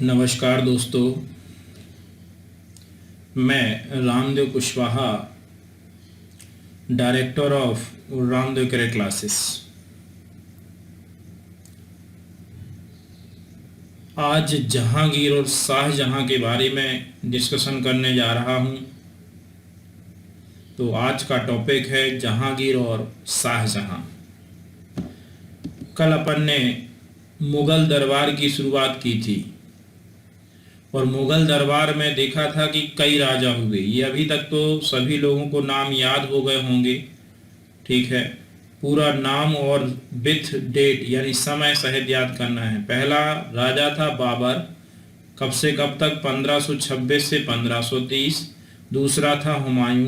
नमस्कार दोस्तों, मैं रामदेव कुशवाहा, डायरेक्टर ऑफ रामदेव करे क्लासेस। आज जहांगीर और शाहजहां के बारे में डिस्कशन करने जा रहा हूं। तो आज का टॉपिक है जहांगीर और शाहजहां। कल अपन ने मुगल दरबार की शुरुआत की थी और मुगल दरबार में देखा था कि कई राजा हुए। ये अभी तक तो सभी लोगों को नाम याद हो गए होंगे, ठीक है। पूरा नाम और विथ डेट यानी समय सहित याद करना है। पहला राजा था बाबर, कब से कब तक, 1526 से 1530। दूसरा था हुमायूं,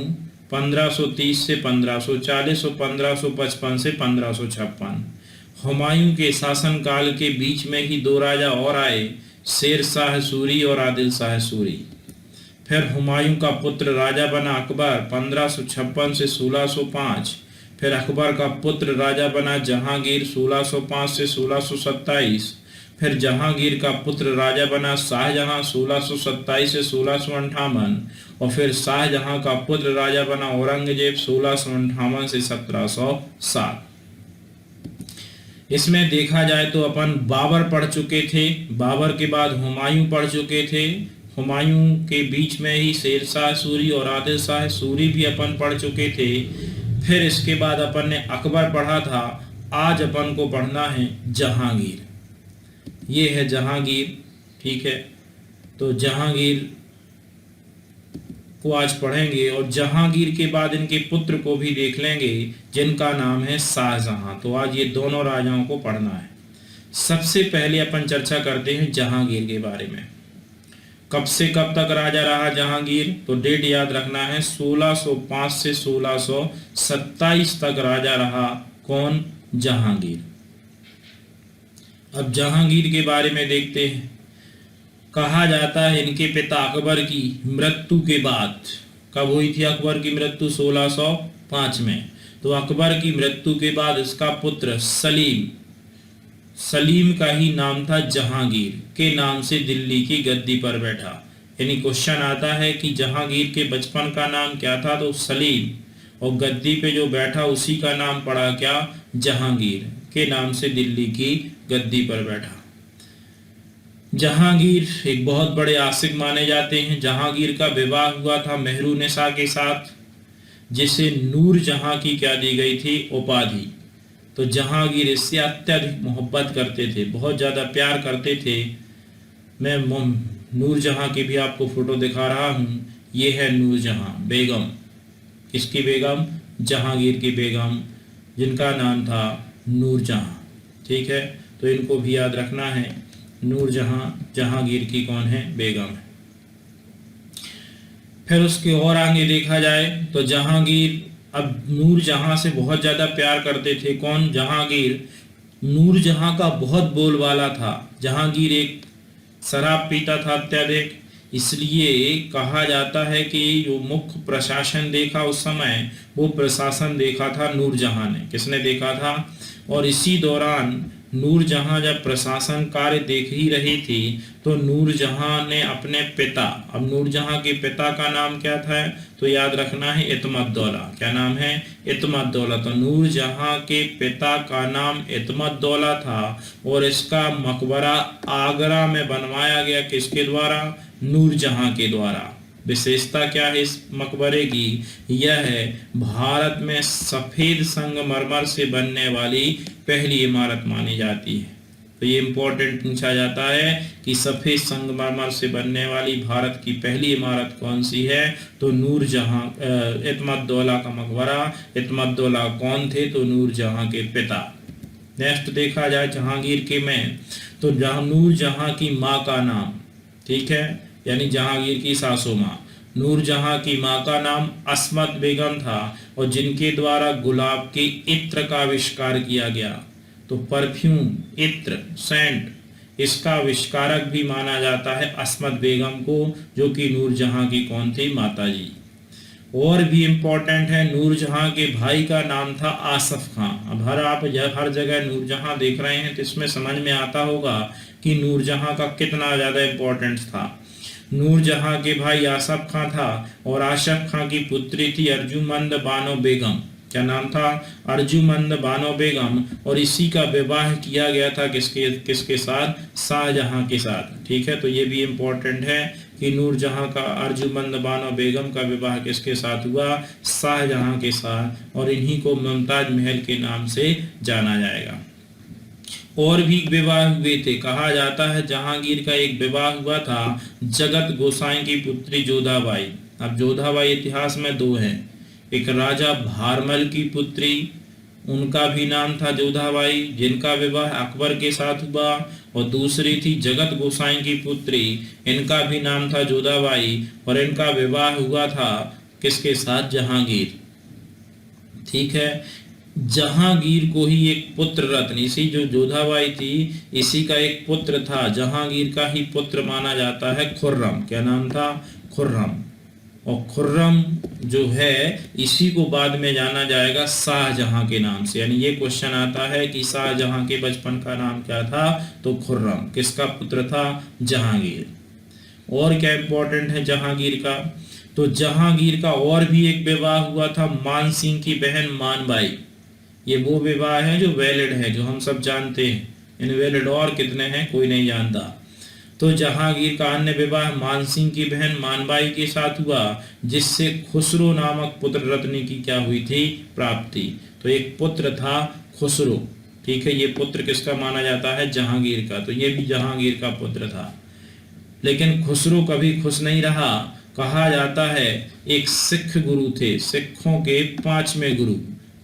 1530 से 1540 और 1555 से 1556। हुमायूं के शासनकाल के बीच में ही दो राजा और आए, शेर शाह सूरी और आदिल शाह सूरी। फिर हुमायूं का पुत्र राजा बना अकबर, 1556 से 1605। फिर अकबर का पुत्र राजा बना जहांगीर, 1605 से 1627। फिर जहांगीर का पुत्र राजा बना शाहजहां, 1627 से 1658। और फिर शाहजहां का पुत्र राजा बना औरंगजेब, 1658 से 1707। इसमें देखा जाए तो अपन बाबर पढ़ चुके थे, बाबर के बाद हुमायूं पढ़ चुके थे, हुमायूं के बीच में ही शेर शाह सूरी और आदिल शाह सूरी भी अपन पढ़ चुके थे। फिर इसके बाद अपन ने अकबर पढ़ा था। आज अपन को पढ़ना है जहांगीर। ये है जहांगीर, ठीक है। तो जहांगीर को आज पढ़ेंगे और जहांगीर के बाद इनके पुत्र को भी देख लेंगे जिनका नाम है शाहजहां। तो आज ये दोनों राजाओं को पढ़ना है। सबसे पहले अपन चर्चा करते हैं जहांगीर के बारे में। कब से कब तक राजा रहा जहांगीर, तो डेट याद रखना है, 1605 से 1627 तक राजा रहा। कौन? जहांगीर। अब जहांगीर के बारे में देखते हैं। कहा जाता है इनके पिता अकबर की मृत्यु के बाद, कब हुई थी अकबर की मृत्यु? 1605 में। तो अकबर की मृत्यु के बाद इसका पुत्र सलीम का ही नाम था जहांगीर, के नाम से दिल्ली की गद्दी पर बैठा। यानी क्वेश्चन आता है कि जहांगीर के बचपन का नाम क्या था? तो सलीम, और गद्दी पे जो बैठा उसी का नाम पड़ा क्या? जहांगीर, के नाम से दिल्ली की गद्दी पर बैठा। जहांगीर एक बहुत बड़े आशिक माने जाते हैं। जहांगीर का विवाह हुआ था मेहरुनिसा के साथ, जिसे नूर जहां की क्या दी गई थी? उपाधि। तो जहांगीर इससे अत्यधिक मोहब्बत करते थे, बहुत ज्यादा प्यार करते थे। मैं नूर जहां की भी आपको फोटो दिखा रहा हूं। ये है नूर जहां बेगम। किसकी बेगम? जहांगीर की बेगम, जिनका नाम था नूर जहां, ठीक है। तो इनको भी याद रखना है। नूर जहां जहांगीर की कौन है? बेगम है। फिर उसके और आगे देखा जाए तो जहांगीर अब नूर जहां से बहुत ज्यादा प्यार करते थे। कौन? जहांगीर। नूर जहां का बहुत बोलबाला था। जहांगीर एक शराब पीता था अत्यधिक, इसलिए कहा जाता है कि जो मुख्य प्रशासन देखा उस समय, वो प्रशासन देखा था नूर जहां ने। किसने देखा था? और इसी दौरान नूर जहां जब प्रशासन कार्य देख ही रही थी तो नूर जहां ने अपने पिता, अब नूर जहां के पिता का नाम क्या था? तो याद रखना है इत्मद-दौला। क्या नाम है? इत्मद-दौला। तो नूर जहां के पिता का नाम इत्मद-दौला था और इसका मकबरा आगरा में बनवाया गया। किसके द्वारा? नूर जहां के द्वारा। विशेषता क्या है इस मकबरे की? यह है भारत में सफेद संगमरमर से बनने वाली पहली इमारत मानी जाती है। तो ये इंपॉर्टेंट पूछा जाता है कि सफेद संगमरमर से बनने वाली भारत की पहली इमारत कौन सी है? तो नूर जहां, इत्मद-दौला का मकबरा। इत्मद-दौला कौन थे? तो नूर जहां के पिता। नेक्स्ट देखा जाए जहांगीर के में, तो नूर जहां की माँ का नाम, ठीक है, यानी जहांगीर की सासू माँ नूर जहां की माँ का नाम अस्मत बेगम था और जिनके द्वारा गुलाब के इत्र का आविष्कार किया गया। तो परफ्यूम, इत्र, सेंट, इसका आविष्कारक भी माना जाता है अस्मत बेगम को, जो कि नूर जहां की कौन थी? माता जी। और भी इम्पोर्टेंट है, नूरजहां के भाई का नाम था आसफ खां। अब हर जगह नूरजहां देख रहे हैं तो इसमें समझ में आता होगा कि नूरजहां का कितना ज़्यादा इम्पोर्टेंस था। नूरजहां के भाई आसफ खां था और आसफ खां की पुत्री थी अर्जुमंद बानो बेगम। क्या नाम था? अर्जुमंद बानो बेगम। और इसी का विवाह किया गया था किसके किसके साथ? शाहजहां के साथ। ठीक है, तो ये भी इम्पोर्टेंट है कि नूरजहां का अर्जुमंद बानो बेगम का विवाह किसके साथ हुआ? शाहजहां के साथ। और इन्हीं को मुमताज महल के नाम से जाना जाएगा। और भी विवाह हुए थे। कहा जाता है जहांगीर का एक विवाह हुआ था जगत गोसाई की पुत्री जोधाबाई। अब जोधाबाई इतिहास में दो हैं, एक राजा भारमल की पुत्री, उनका भी नाम था जोधाबाई, जिनका विवाह अकबर के साथ हुआ, और दूसरी थी जगत गोसाई की पुत्री, इनका भी नाम था जोधाबाई, और इनका विवाह हुआ था किसके साथ? जहांगीर। ठीक है, जहांगीर को ही एक पुत्र रत्न, इसी जो जोधाबाई थी इसी का एक पुत्र था, जहांगीर का ही पुत्र माना जाता है खुर्रम। क्या नाम था? खुर्रम। और खुर्रम जो है इसी को बाद में जाना जाएगा शाहजहां के नाम से। यानी ये क्वेश्चन आता है कि शाहजहां के बचपन का नाम क्या था? तो खुर्रम। किसका पुत्र था? जहांगीर। और क्या इंपॉर्टेंट है जहांगीर का? तो जहांगीर का और भी एक विवाह हुआ था मान सिंह की बहन मानबाई। ये वो विवाह है जो वैलिड है, जो हम सब जानते हैं। इनवैलिड और कितने हैं कोई नहीं जानता। तो जहांगीर का अन्य विवाह मानसिंह की बहन मानबाई के साथ हुआ, जिससे खुसरो नामक पुत्र रत्न की क्या हुई थी? प्राप्ति। तो एक पुत्र था खुसरो। ठीक है, ये पुत्र किसका माना जाता है? जहांगीर का। तो ये भी जहांगीर का पुत्र था। लेकिन खुसरो कभी खुश नहीं रहा। कहा जाता है एक सिख गुरु थे, सिखों के 5वें गुरु।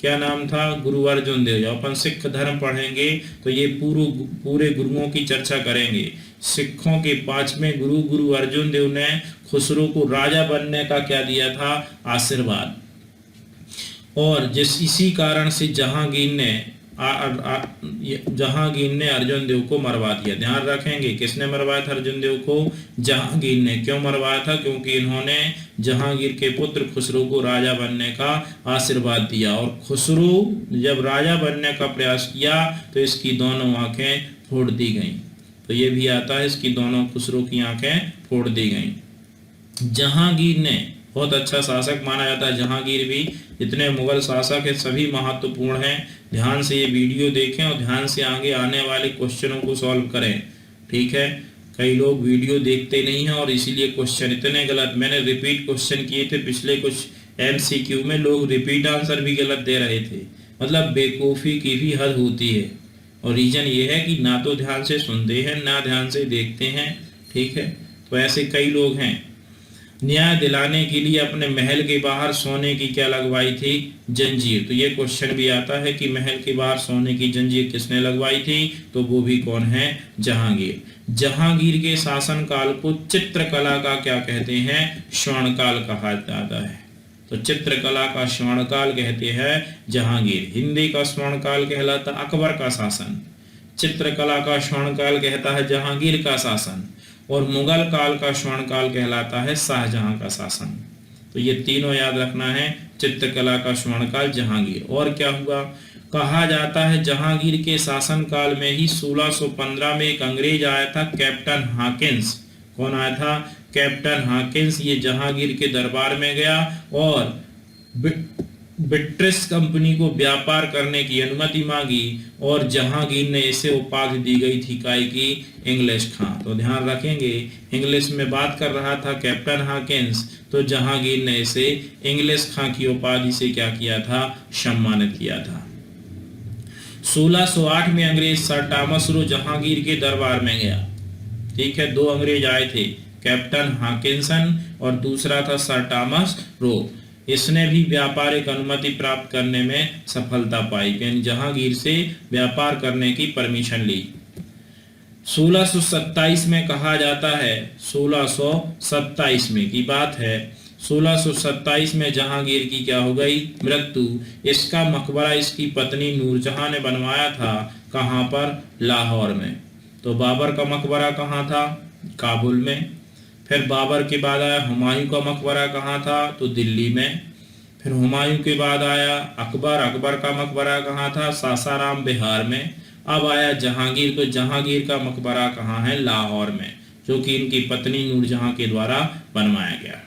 क्या नाम था? गुरु अर्जुन देव। जब अपन सिख धर्म पढ़ेंगे तो ये पूरे गुरुओं की चर्चा करेंगे। सिखों के 5वें गुरु गुरु अर्जुन देव ने खुसरो को राजा बनने का क्या दिया था? आशीर्वाद। और इसी कारण से जहांगीर ने अर्जुन देव को मरवा दिया। ध्यान रखेंगे, किसने मरवाया था अर्जुन देव को? जहांगीर ने। क्यों मरवाया था? क्योंकि इन्होंने जहांगीर के पुत्र खुसरो को राजा बनने का आशीर्वाद दिया। और खुसरो जब राजा बनने का प्रयास किया तो इसकी दोनों आंखें फोड़ दी गईं। तो ये भी आता है, इसकी दोनों खुसरो की आंखें फोड़ दी गईं। जहांगीर ने बहुत अच्छा शासक माना जाता है। जहांगीर भी, जितने मुगल शासक हैं सभी महत्वपूर्ण हैं। ध्यान से ये वीडियो देखें और ध्यान से आगे आने वाले क्वेश्चनों को सॉल्व करें। ठीक है, कई लोग वीडियो देखते नहीं हैं और इसीलिए क्वेश्चन इतने गलत। मैंने रिपीट क्वेश्चन किए थे पिछले कुछ MCQ में, लोग रिपीट आंसर भी गलत दे रहे थे। मतलब बेवकूफ़ी की भी हद होती है। और रीजन ये है कि ना तो ध्यान से सुनते हैं ना ध्यान से देखते हैं। ठीक है, तो ऐसे कई लोग हैं। न्याय दिलाने के लिए अपने महल के बाहर सोने की क्या लगवाई थी? जंजीर। तो ये क्वेश्चन भी आता है कि महल के बाहर सोने की जंजीर किसने लगवाई थी? तो वो भी कौन है? जहांगीर। जहांगीर के शासनकाल को चित्रकला का क्या कहते हैं? स्वर्णकाल कहा जाता है। तो चित्रकला का स्वर्णकाल कहते हैं जहांगीर। हिंदी का स्वर्णकाल कहलाता अकबर का शासन, चित्रकला का स्वर्णकाल कहता है जहांगीर का शासन, और मुगल काल का स्वर्णकाल कहलाता है शाहजहां का शासन। तो ये तीनों याद रखना है, चित्रकला का स्वर्णकाल जहांगीर। और क्या हुआ? कहा जाता है जहांगीर के शासनकाल में ही 1615 में एक अंग्रेज आया था, कैप्टन हॉकिंस। कौन आया था? Captain Hawkins. ये जहांगीर के दरबार में गया और ब्रिटिश कंपनी को व्यापार करने की अनुमति मांगी, और जहांगीर ने इसे उपाधि दी गई थी काय की? इंग्लिश खां। तो ध्यान रखेंगे, इंग्लिश में बात कर रहा था कैप्टन हॉकिंस, तो जहांगीर ने इसे इंग्लिश खां की उपाधि से क्या किया था? सम्मानित किया था। 1608 में अंग्रेज सर टॉमस रो जहांगीर के दरबार में गया। ठीक है, दो अंग्रेज आए थे, कैप्टन हॉकिंसन और दूसरा था सर टॉमस रो। इसने भी व्यापारिक अनुमति प्राप्त करने में सफलता पाई, यानी जहांगीर से व्यापार करने की परमिशन ली। 1627 में कहा जाता है, 1627 में की बात है, 1627 में जहांगीर की क्या हो गई? मृत्यु। इसका मकबरा इसकी पत्नी नूरजहां ने बनवाया था। कहां पर? लाहौर में। तो बाबर का मकबरा कहाँ था? काबुल में। फिर बाबर के बाद आया हुमायूं का मकबरा कहाँ था, तो दिल्ली में। फिर हुमायूं के बाद आया अकबर, अकबर का मकबरा कहाँ था, सासाराम बिहार में। अब आया जहांगीर, तो जहांगीर का मकबरा कहाँ है, लाहौर में, जो कि इनकी पत्नी नूरजहां के द्वारा बनवाया गया।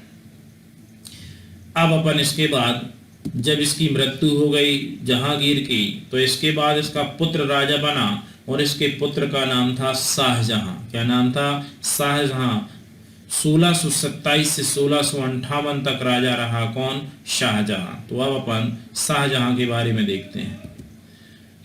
अब अपन इसके बाद जब इसकी मृत्यु हो गई जहांगीर की, तो इसके बाद इसका पुत्र राजा बना और इसके पुत्र का नाम था शाहजहां। क्या नाम था, शाहजहां। 1627 से 1658 तक राजा रहा कौन, शाहजहां। तो अब अपन शाहजहां के बारे में देखते हैं।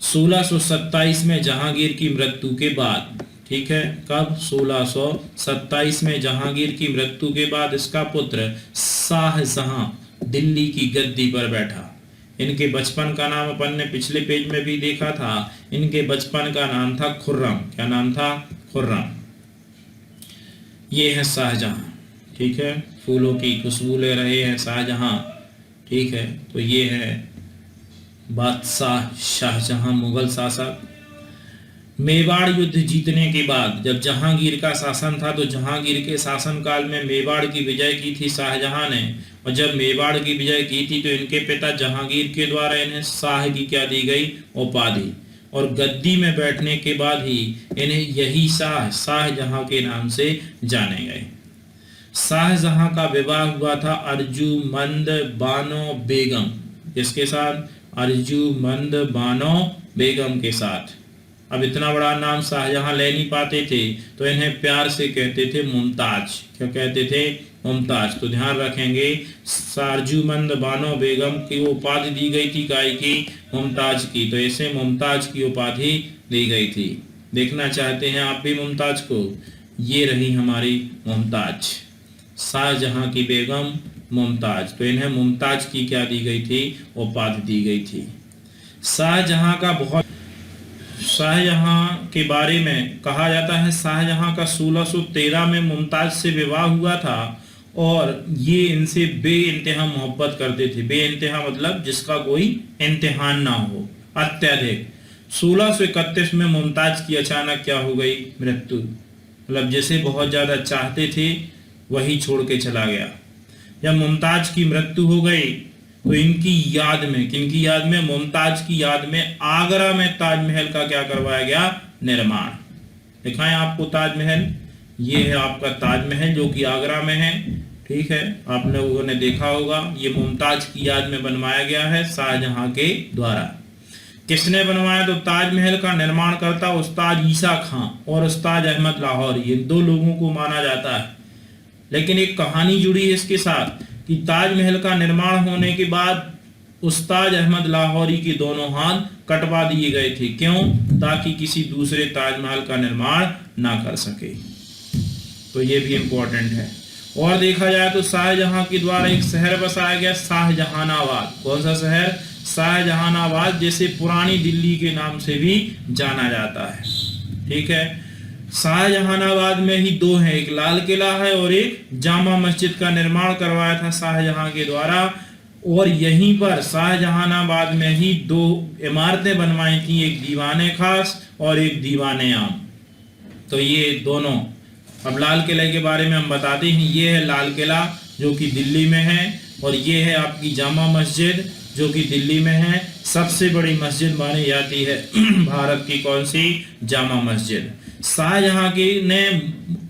1627 में जहांगीर की मृत्यु के बाद, ठीक है, कब, 1627 में जहांगीर की मृत्यु के बाद इसका पुत्र शाहजहां दिल्ली की गद्दी पर बैठा। इनके बचपन का नाम अपन ने पिछले पेज में भी देखा था, इनके बचपन का नाम था खुर्रम। क्या नाम था, खुर्रम। ये है शाहजहां, ठीक है, फूलों की खुशबू ले रहे हैं शाहजहां, ठीक है। तो ये है बादशाह शाहजहां, मुगल शासक। मेवाड़ युद्ध जीतने के बाद जब जहांगीर का शासन था, तो जहांगीर के शासनकाल में मेवाड़ की विजय की थी शाहजहां ने, और जब मेवाड़ की विजय की थी तो इनके पिता जहांगीर के द्वारा इन्हें शाह की क्या दी गई, उपाधि। और गद्दी में बैठने के बाद ही इन्हें यही शाहजहां के नाम से जाने गए। शाहजहां का विवाह हुआ था अर्जुमंद बानो बेगम, जिसके साथ, अर्जुमंद बानो बेगम के साथ। अब इतना बड़ा नाम शाहजहां ले नहीं पाते थे, तो इन्हें प्यार से कहते थे मुमताज। क्या कहते थे, मुमताज। तो ध्यान रखेंगे, अर्जुमंद बानो बेगम की उपाधि दी गई थी गाय की, मुमताज की, तो इसे मुमताज की उपाधि दी गई थी। देखना चाहते हैं आप भी मुमताज को, ये रही हमारी मुमताज, शाहजहां की बेगम मुमताज। तो इन्हें मुमताज की क्या दी गई थी, उपाधि दी गई थी। शाहजहां के बारे में कहा जाता है, शाहजहां का 1613 में मुमताज से विवाह हुआ था और ये इनसे बेइंतहा मोहब्बत करते थे। बेइंतहा मतलब जिसका कोई इम्तिहान ना हो, अत्यधिक। 1631 में मुमताज की अचानक क्या हो गई, मृत्यु। मतलब जिसे बहुत ज्यादा चाहते थे वही छोड़ के चला गया। जब मुमताज की मृत्यु हो गई तो इनकी याद में, किनकी याद में, मुमताज की याद में आगरा में ताजमहल का क्या करवाया गया, निर्माण। दिखाएं आपको ताजमहल, ये है आपका ताजमहल जो कि आगरा में है, ठीक है, आप लोगों ने देखा होगा। ये मुमताज की याद में बनवाया गया है शाहजहां के द्वारा। किसने बनवाया, तो ताजमहल का निर्माण करता उस्ताद ईसा खां और उस्ताद अहमद लाहौरी, ये दो लोगों को माना जाता है। लेकिन एक कहानी जुड़ी है इसके साथ कि ताजमहल का निर्माण होने के बाद उस्ताद अहमद लाहौरी के दोनों हाथ कटवा दिए गए थे। क्यों, ताकि किसी दूसरे ताजमहल का निर्माण ना कर सके। तो ये भी इंपॉर्टेंट है। और देखा जाए तो शाहजहां के द्वारा एक शहर बसाया गया, शाहजहानाबाद। कौन सा शहर, शाहजहानाबाद, जैसे पुरानी दिल्ली के नाम से भी जाना जाता है, ठीक है। शाहजहानाबाद में ही दो हैं, एक लाल किला है और एक जामा मस्जिद का निर्माण करवाया था शाहजहां के द्वारा। और यहीं पर शाहजहानाबाद में ही दो इमारतें बनवाई थी, एक दीवाने खास और एक दीवाने आम। तो ये दोनों, अब लाल किले के बारे में हम बताते हैं। ये है लाल किला जो कि दिल्ली में है, और ये है आपकी जामा मस्जिद जो कि दिल्ली में है। सबसे बड़ी मस्जिद मानी जाती है भारत की, कौन सी, जामा मस्जिद। शाहजहां ने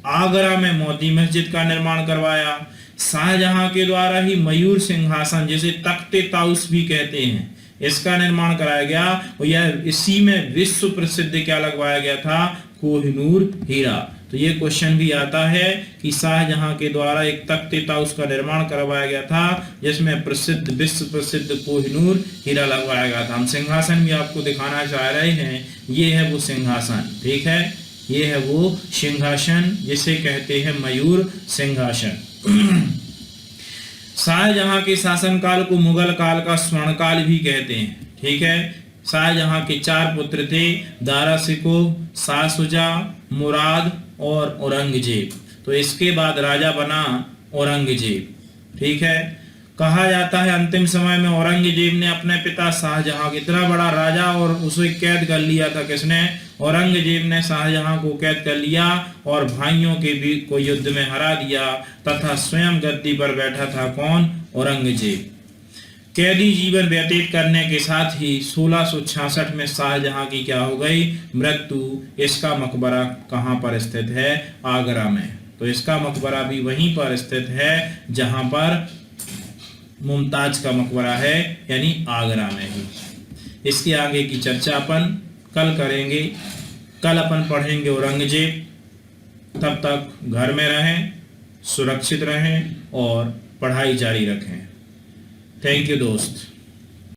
आगरा में मोती मस्जिद का निर्माण करवाया। शाहजहां के द्वारा ही मयूर सिंहासन, जिसे तख्ते ताउस भी कहते हैं, इसका निर्माण कराया गया। और यह इसी में विश्व प्रसिद्ध क्या लगवाया गया था, कोहिनूर हीरा। तो ये क्वेश्चन भी आता है कि शाहजहां के द्वारा एक तख्ते ताउस का निर्माण करवाया गया था, जिसमें प्रसिद्ध, विश्व प्रसिद्ध कोहिनूर हीरा लगवाया गया था। हम सिंहासन भी आपको दिखाना चाह रहे हैं, ये है वो सिंहासन, ठीक है, ये है वो सिंहासन जिसे कहते हैं मयूर सिंहासन। शाहजहां के शासनकाल को मुगल काल का स्वर्णकाल भी कहते हैं, ठीक है। शाहजहां के 4 पुत्र थे, दारा शिको, शाह शुजा, मुराद और औरंगजेब। तो इसके बाद राजा बना औरंगजेब, ठीक है। कहा जाता है अंतिम समय में औरंगजेब ने अपने पिता शाहजहां, इतना बड़ा राजा और उसे कैद कर लिया था, किसने, औरंगजेब ने शाहजहां को कैद कर लिया और भाइयों के भी को युद्ध में हरा दिया तथा स्वयं गद्दी पर बैठा था कौन? औरंगजेब। कैदी जीवन व्यतीत करने के साथ ही 1666 में शाहजहां की क्या हो गई? मृत्यु। इसका मकबरा कहाँ पर स्थित है? आगरा में। तो इसका मकबरा भी वहीं पर स्थित है जहां पर मुमताज का मकबरा है, यानी आगरा में ही। इसके आगे की चर्चा अपन कल करेंगे। कल अपन पढ़ेंगे औरंगजेब। तब तक घर में रहें, सुरक्षित रहें और पढ़ाई जारी रखें। थैंक यू दोस्त।